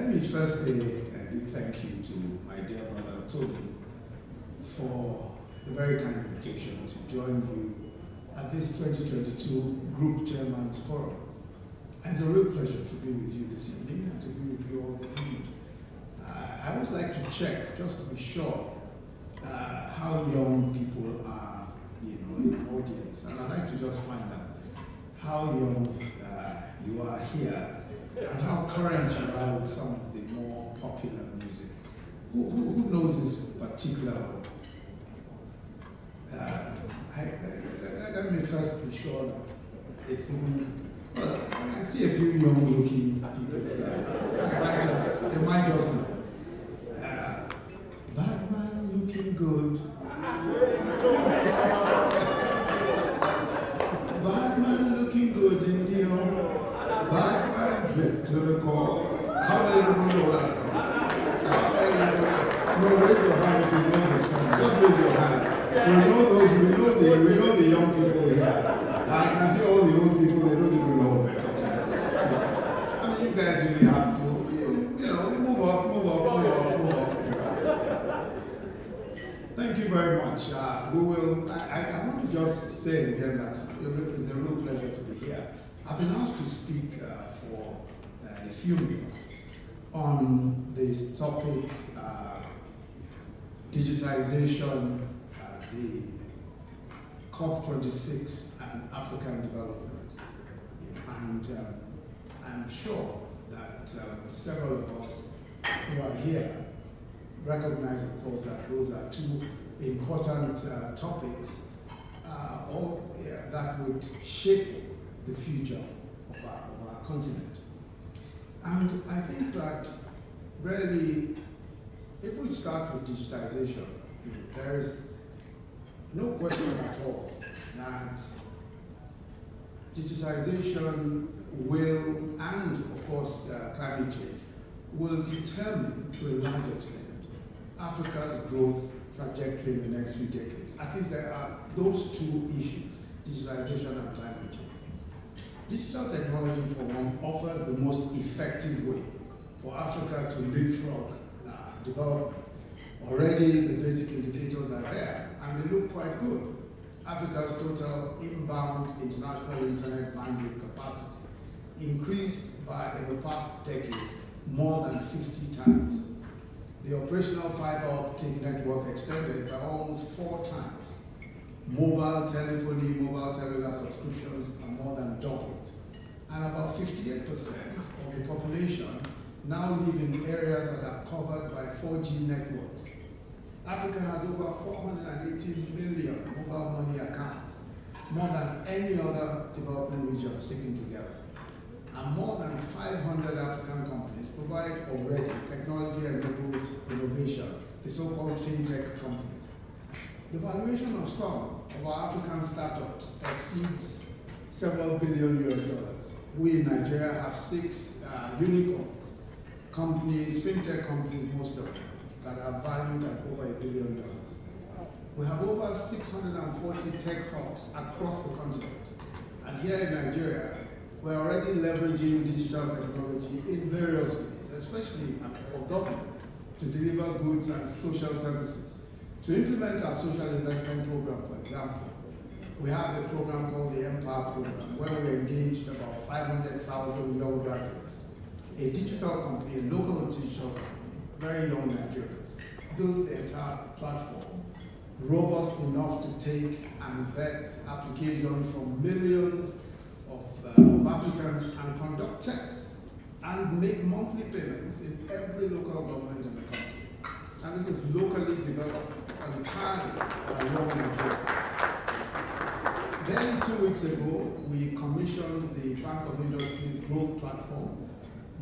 Let me first say a big thank you to my dear brother Toby for the very kind invitation to join you at this 2022 Group Chairman's Forum. And it's a real pleasure to be with you this evening and to be with you all this evening. I would like to check, just to be sure, how young people are, in the audience. And I'd like to just find out how young you are here and how current you are with some of the more popular music. Who knows this particular one? Let me first be sure that it's even, well, I can see a few young-looking people here. They might just know. Batman looking good. Batman looking good in the Batman drip to the core. How many people know that song? No, raise your hand if you know the song. Just raise your hand. We know the young people here. I can see all the old people, they don't even know better. I mean, you guys really have to, move up. Thank you very much. I want to just say again that it's a real pleasure to be here. I've been asked to speak for a few minutes on this topic, digitization, the COP26 and African Development. And I'm sure that several of us who are here recognize, of course, that those are two important topics that would shape the future of our continent. And I think that really, if we start with digitization, there's no question at all that digitization will, and of course climate change, will determine to a large extent Africa's growth trajectory in the next few decades. At least there are those two issues, digitization and climate change. Digital technology, for one, offers the most effective way for Africa to leapfrog development. Already the basic indicators are there, and they look quite good. Africa's total inbound international internet bandwidth capacity increased by, in the past decade, more than 50 times. The operational fibre-optic network extended by almost 4 times. Mobile telephony, mobile cellular subscriptions are more than doubled. And about 58% of the population now live in areas that are covered by 4G networks. Africa has over 480 million mobile money accounts, more than any other developing region sticking together. And more than 500 African companies provide already technology-enabled innovation, the so-called fintech companies. The valuation of some of our African startups exceeds several billion US. We in Nigeria have 6 unicorns, companies, fintech companies, most of them, that are valued at over $1 billion. We have over 640 tech hubs across the continent. And here in Nigeria, we're already leveraging digital technology in various ways, especially for government, to deliver goods and social services. To implement our social investment program, for example, we have a program called the Empower Program, where we engaged about 500,000 young graduates. A digital company, a local digital company, very young Nigerians, built the entire platform, robust enough to take and vet applications from millions of applicants and conduct tests and make monthly payments in every local government in the country. And this is locally developed entirely by young Nigerians. Then 2 weeks ago, we commissioned the Bank of Industry's growth platform.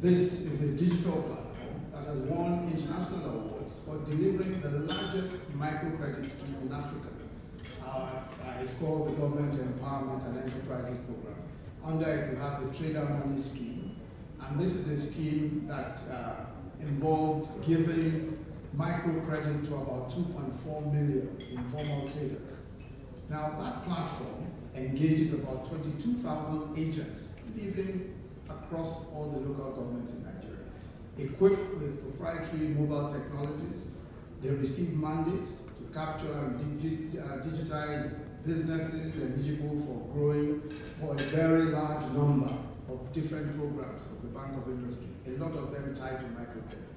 This is a digital platform that has won international awards for delivering the largest microcredit scheme in Africa. It's called the Government Empowerment and Enterprises Program. Under it, we have the Trader Money Scheme. And this is a scheme that involved giving microcredit to about 2.4 million informal traders. Now, that platform engages about 22,000 agents living across all the local governments in Nigeria. equipped with proprietary mobile technologies. They receive mandates to capture and digitize businesses eligible for growing for a very large number of different programs of the Bank of Industry, a lot of them tied to microcredit.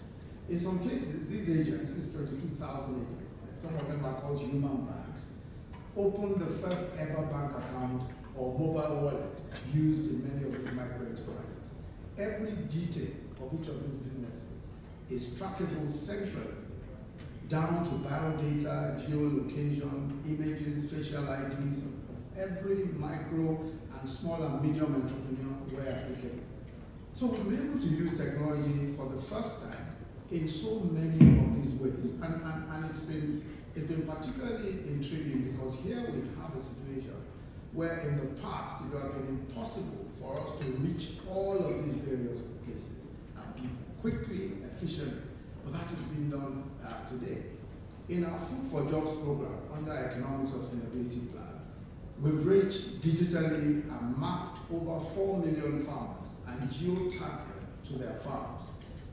In some cases, these agents, these 22,000 agents, some of them are called human banks, open the first ever bank account or mobile wallet used in many of these micro enterprises. Every detail of each of these businesses is trackable centrally, down to biodata, geolocation, images, facial IDs of every micro and small and medium entrepreneur where applicable. So we'll be able to use technology for the first time in so many of these ways. And it's been particularly intriguing because here we have a situation where in the past it would have been impossible for us to reach all of these various places and people quickly, efficiently. But that is being done today. In our Food for Jobs program under Economic Sustainability Plan, we've reached digitally and mapped over 4 million farmers and geotagged them to their farms.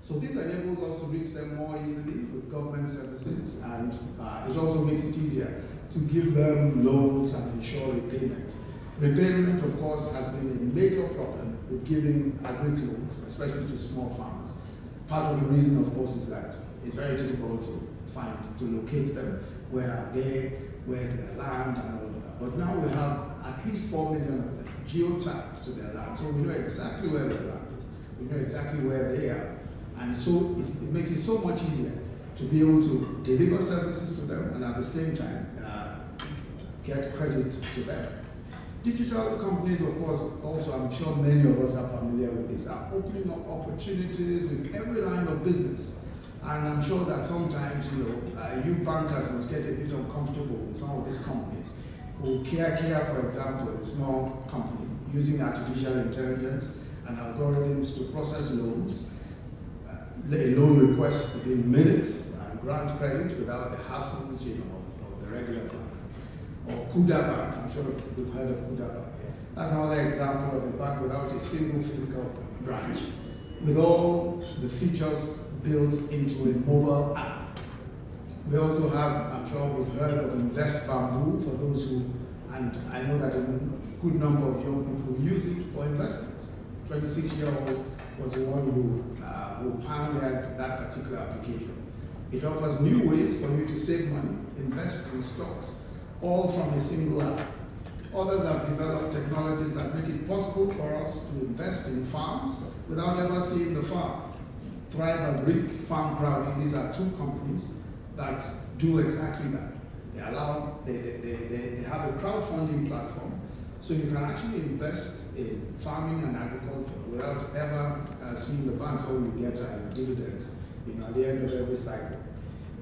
So this enables us to reach them more easily with government services, and it also makes it easier to give them loans and ensure repayment. Repayment, of course, has been a major problem with giving agri loans, especially to small farmers. Part of the reason, of course, is that it's very difficult to find, to locate them. Where are they? Where's their land? And all of that. But now we have at least 4 million of them geotagged to their land. So we know exactly where their land is. We know exactly where they are. And so it makes it so much easier to be able to deliver services to them and at the same time get credit to them. Digital companies, of course, also I'm sure many of us are familiar with this, are opening up opportunities in every line of business. And I'm sure that sometimes, you bankers must get a bit uncomfortable with some of these companies who care, for example, a small company using artificial intelligence and algorithms to process loans, a loan request within minutes and grant credit without the hassles, of the regular bank. Or Kuda Bank, I'm sure you've heard of Kuda Bank. That's another example of a bank without a single physical branch, with all the features built into a mobile app. We also have, I'm sure we've heard of Invest Bamboo for those who, and I know that a good number of young people use it for investments. 26-year-old was the one who pioneered that particular application. It offers new ways for you to save money, invest in stocks, all from a single app. Others have developed technologies that make it possible for us to invest in farms without ever seeing the farm. Thrive and Greek Farm Crowding, these are two companies that do exactly that. They have a crowdfunding platform, so you can actually invest in farming and agriculture without ever seeing the banks, all you get dividends at the end of every cycle.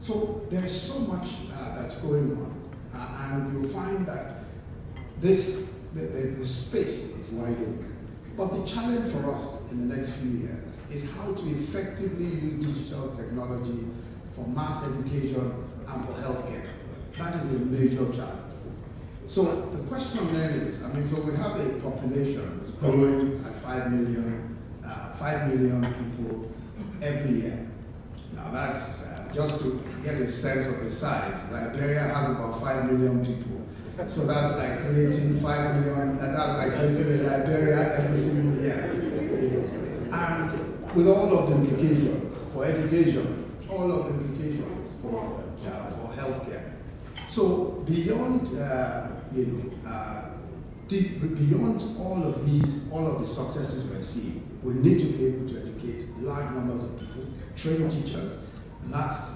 So there's so much that's going on, and you'll find that the space is widening. But the challenge for us in the next few years is how to effectively use digital technology for mass education and for healthcare. That is a major challenge. So the question then is, so we have a population that's growing at 5 million people every year. Now that's just to get a sense of the size. Liberia has about 5 million people. So that's like creating 5 million, that's like creating a Liberia every single year. And with all of the implications for education, all of the implications for healthcare. So beyond, beyond all of the successes we're seeing, we need to be able to educate large numbers of people, train teachers, and that's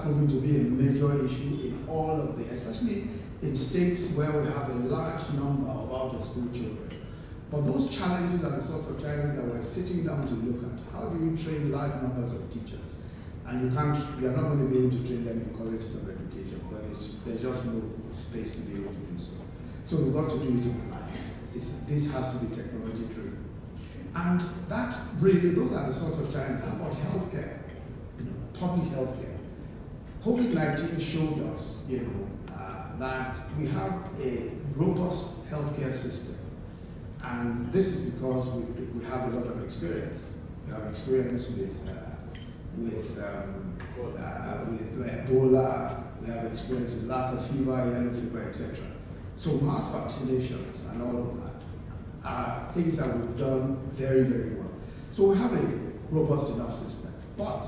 proving to be a major issue in all of especially in states where we have a large number of out-of-school children. But those challenges are the sorts of challenges that we're sitting down to look at. How do you train large numbers of teachers? And you are not going to be able to train them in colleges of education, but there's just no space to be able to do so. So we've got to do it online. This has to be technology driven. And that really, those are the sorts of challenges. How about healthcare? Public healthcare. COVID-19 showed us, that we have a robust healthcare system, and this is because we have a lot of experience. We have experience with Ebola. We have experience with Lassa fever, yellow fever, etc. So mass vaccinations and all of that are things that we've done very, very well. So we have a robust enough system. But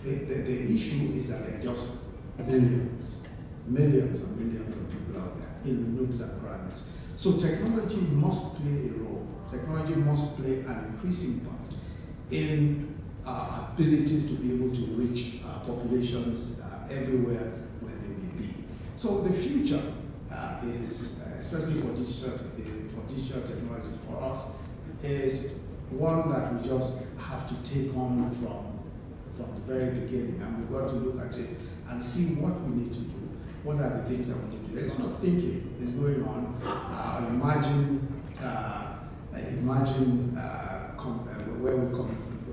the issue is that there are just millions and millions of people out there in the nooks and crannies. So technology must play a role. Technology must play an increasing part in our abilities to be able to reach populations everywhere where they may be. So the future is, especially for digital technologies for us, is one that we just have to take on from the very beginning, and we've got to look at it and see what we need to do. What are the things that we need to do? A lot of thinking is going on.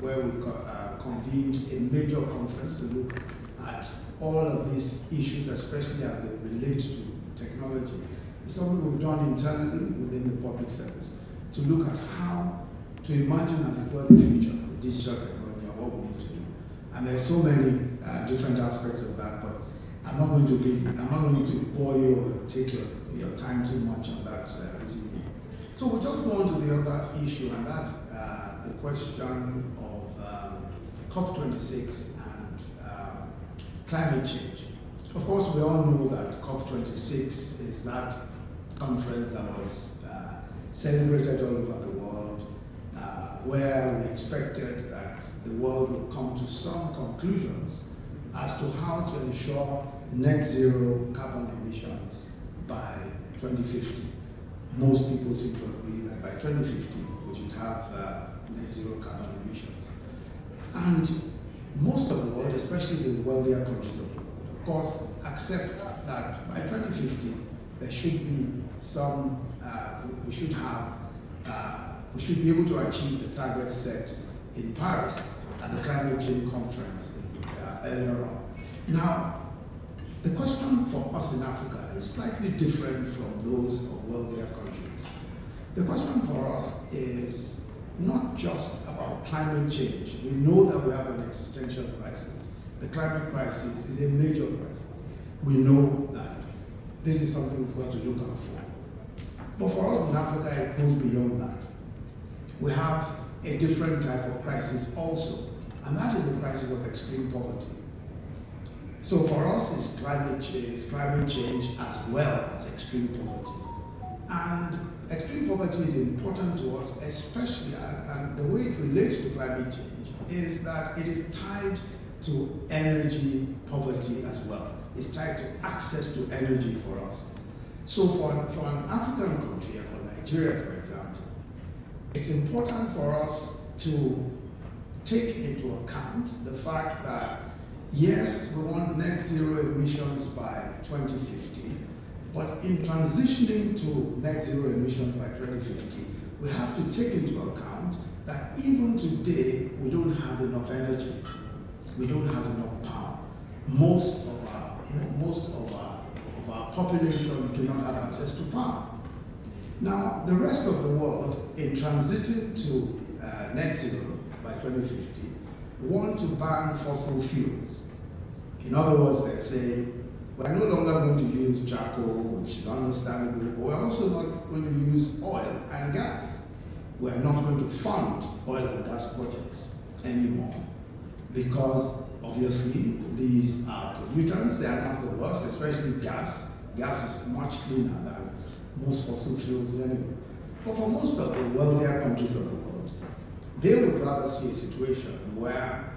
Where we convened a major conference to look at all of these issues, especially as they relate to technology. It's something we've done internally within the public service to look at how to imagine, as it were, the future of digital technology and what we need to do. And there's so many different aspects of that, but I'm not going to bore you or take your time too much on that this evening. So we'll just go on to the other issue, and that's the question of COP26 and climate change. Of course, we all know that COP26 is that conference that was celebrated all over the world, where we expected that the world would come to some conclusions as to how to ensure net zero carbon emissions by 2050. Most people seem to agree that by 2050 we should have net zero carbon emissions. And most of the world, especially the wealthier countries of the world, of course, accept that by 2050 there should be some, we should be able to achieve the targets set in Paris at the climate change conference earlier on. Now, the question for us in Africa is slightly different from those of wealthier countries. The question for us is not just about climate change. We know that we have an existential crisis. The climate crisis is a major crisis. We know that this is something we've got to look out for. But for us in Africa, it goes beyond that. We have a different type of crisis also, and that is the crisis of extreme poverty. So for us, it's climate change as well as extreme poverty. And extreme poverty is important to us, especially, and the way it relates to climate change is that it is tied to energy poverty as well. It's tied to access to energy for us. So for an African country, for Nigeria, for example, it's important for us to take into account the fact that, yes, we want net zero emissions by 2050, but in transitioning to net zero emissions by 2050, we have to take into account that even today, we don't have enough energy. We don't have enough power. Most of our population do not have access to power. Now, the rest of the world, in transiting to net zero by 2050, want to ban fossil fuels. In other words, they say, we're no longer going to use charcoal, which is understandable, but we're also not going to use oil and gas. We're not going to fund oil and gas projects anymore, because obviously these are pollutants. They are not the worst, especially gas. Gas is much cleaner than most fossil fuels anyway. But for most of the wealthier countries of the world, they would rather see a situation where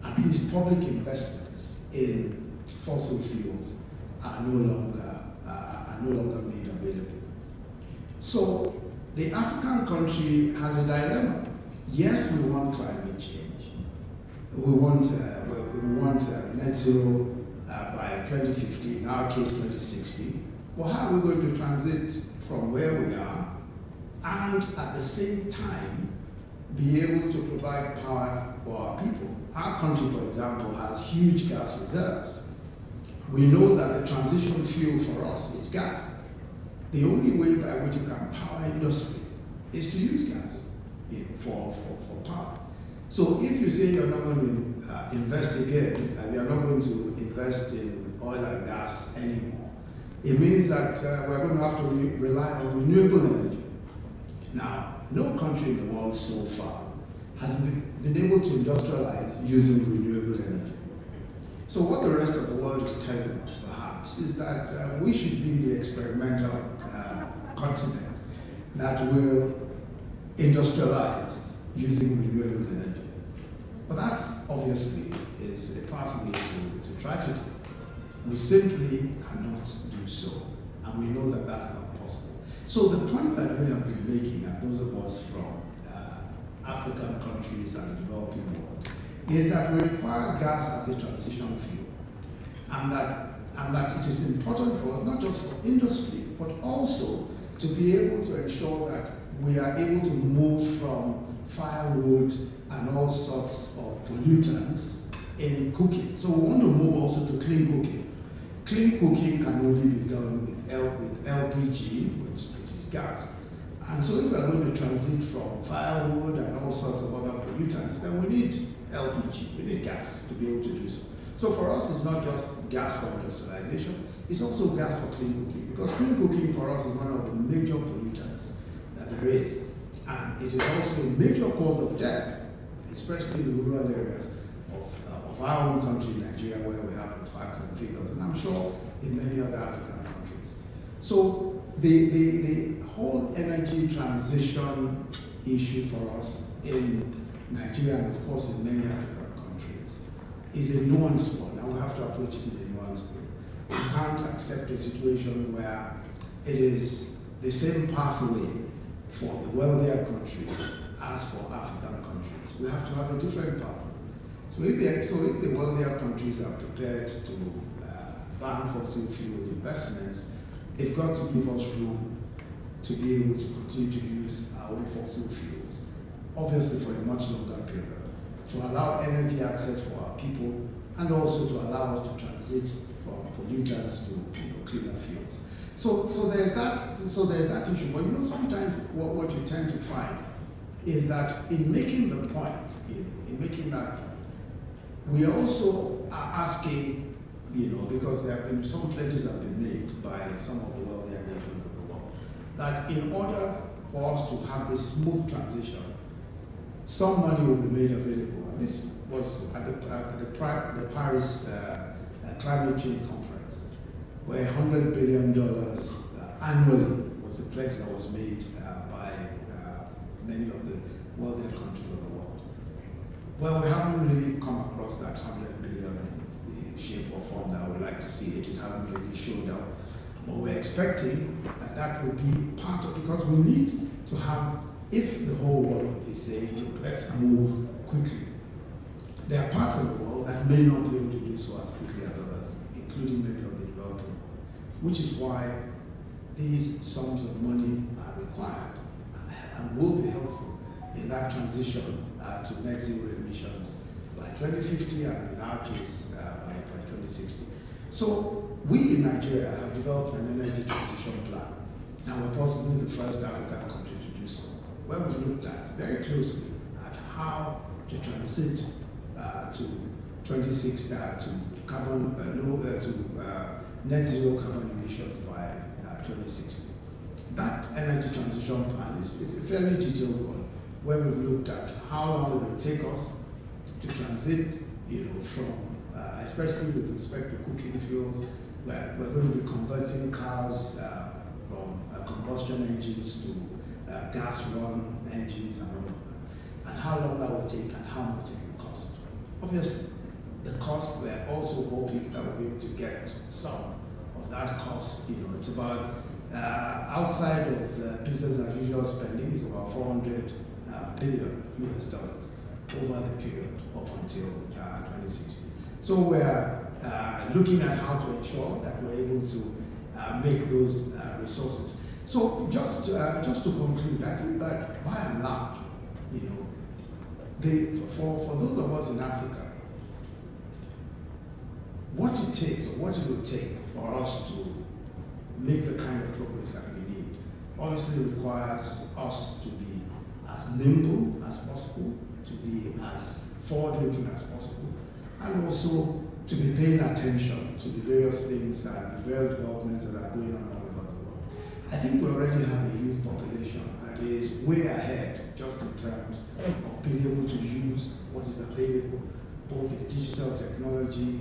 at least public investments in fossil fuels are no longer made available. So the African country has a dilemma. Yes, we want climate change. We want net zero by 2050, in our case 2060. Well, how are we going to transit from where we are and at the same time be able to provide power for our people? Our country, for example, has huge gas reserves. We know that the transition fuel for us is gas. The only way by which you can power industry is to use gas. for power. So if you say you're not going to invest again, and you're not going to invest in oil and gas anymore, it means that we're going to have to rely on renewable energy. Now, no country in the world so far has been able to industrialize using renewable energy. So what the rest of the world is telling us, perhaps, is that we should be the experimental continent that will industrialize using renewable energy. But that obviously is a pathway to tragedy. We simply cannot do so, and we know that that's not possible. So the point that we have been making, and those of us from African countries and the developing world, is that we require gas as a transition fuel, and that it is important for us, not just for industry, but also to be able to ensure that we are able to move from firewood and all sorts of pollutants in cooking. So we want to move also to clean cooking. Clean cooking can only be done with LPG, which is gas. And so if we are going to transit from firewood and all sorts of other pollutants, then we need LPG, we need gas to be able to do so. So for us, it's not just gas for industrialization, it's also gas for clean cooking, because clean cooking for us is one of the major pollutants that there is. And it is also a major cause of death, especially in the rural areas of our own country, Nigeria, where we have the facts and figures, and I'm sure in many other African countries. So the whole energy transition issue for us in Nigeria, and of course in many African countries, is a nuanced one, and we have to approach it in a nuanced way. We can't accept a situation where it is the same pathway for the wealthier countries as for African countries. We have to have a different pathway. So if the wealthier countries are prepared to ban fossil fuel investments, they've got to give us room to be able to continue to use our own fossil fuels, obviously for a much longer period, to allow energy access for our people, and also to allow us to transit from pollutants to cleaner fuels. So there's that issue. But sometimes what you tend to find is that in making the point, in making that point, we also are asking, because there have been some pledges have been made by some of the wealthier nations of the world, that in order for us to have a smooth transition, some money will be made available. And this was at the Paris Climate Change Conference, where $100 billion annually was the pledge that was made by many of the wealthier countries of the world. Well, we haven't really come across that $100 billion in the shape or form that I would like to see it. It hasn't really showed up. But we're expecting that that will be part of, because we need to have, if the whole world is saying, let's move quickly, there are parts of the world that may not be able to do so as quickly as others, including many of the developing world, which is why these sums of money are required and will be helpful in that transition to net zero emissions by 2050, and in our case, by 2060. So we in Nigeria have developed an energy transition plan, and we're possibly the first African country to do so, where we've looked at very closely at how to transit to 26 to carbon net zero carbon emissions by 2060. That energy transition plan is a fairly detailed one, where we've looked at how long it will take us to transit, from, especially with respect to cooking fuels, where we're going to be converting cars from combustion engines to gas-run engines and all of that, and how long that will take and how much it will cost. Obviously, the cost, we're also hoping that we'll be able to get some of that cost. It's about, outside of business as usual spending, is about $400 billion over the period up until 2060. So we're looking at how to ensure that we're able to make those resources. So just to conclude, I think that by and large, for those of us in Africa, what it takes, or what it will take for us to make the kind of progress that we need, obviously requires us to be as nimble as possible, to be as forward-looking as possible, and also to be paying attention to the various things and the various developments that are going on all over the world. I think we already have a youth population that is way ahead just in terms of being able to use what is available, both in digital technology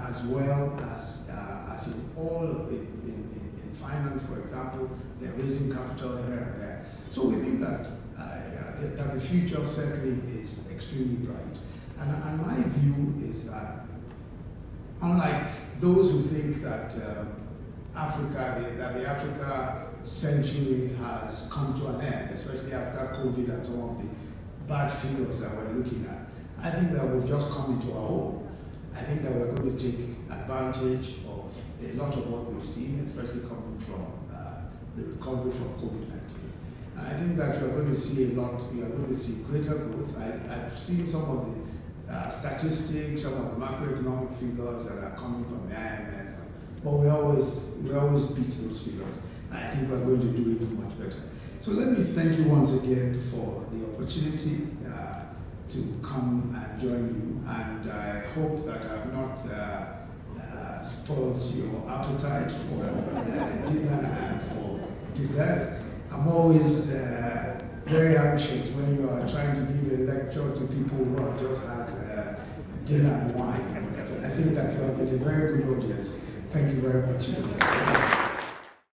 as well as in all in finance, for example. They're raising capital here and there. So we think that the future certainly is extremely bright. And my view is that, unlike those who think that the Africa century has come to an end, especially after COVID and some of the bad figures that we're looking at, I think that we've just come into our own. I think that we're going to take advantage of a lot of what we've seen, especially coming from the recovery from COVID-19. And I think that we're going to see we are going to see greater growth. I've seen some of the statistics, some of the macroeconomic figures that are coming from the IMF, but we always beat those figures. And I think we're going to do even much better. So let me thank you once again for the opportunity to come and join you, and I hope that I've not spoiled your appetite for dinner and for dessert. I'm always very anxious when you are trying to give a lecture to people who have just had dinner and wine. I think that you have been a very good audience. Thank you very much.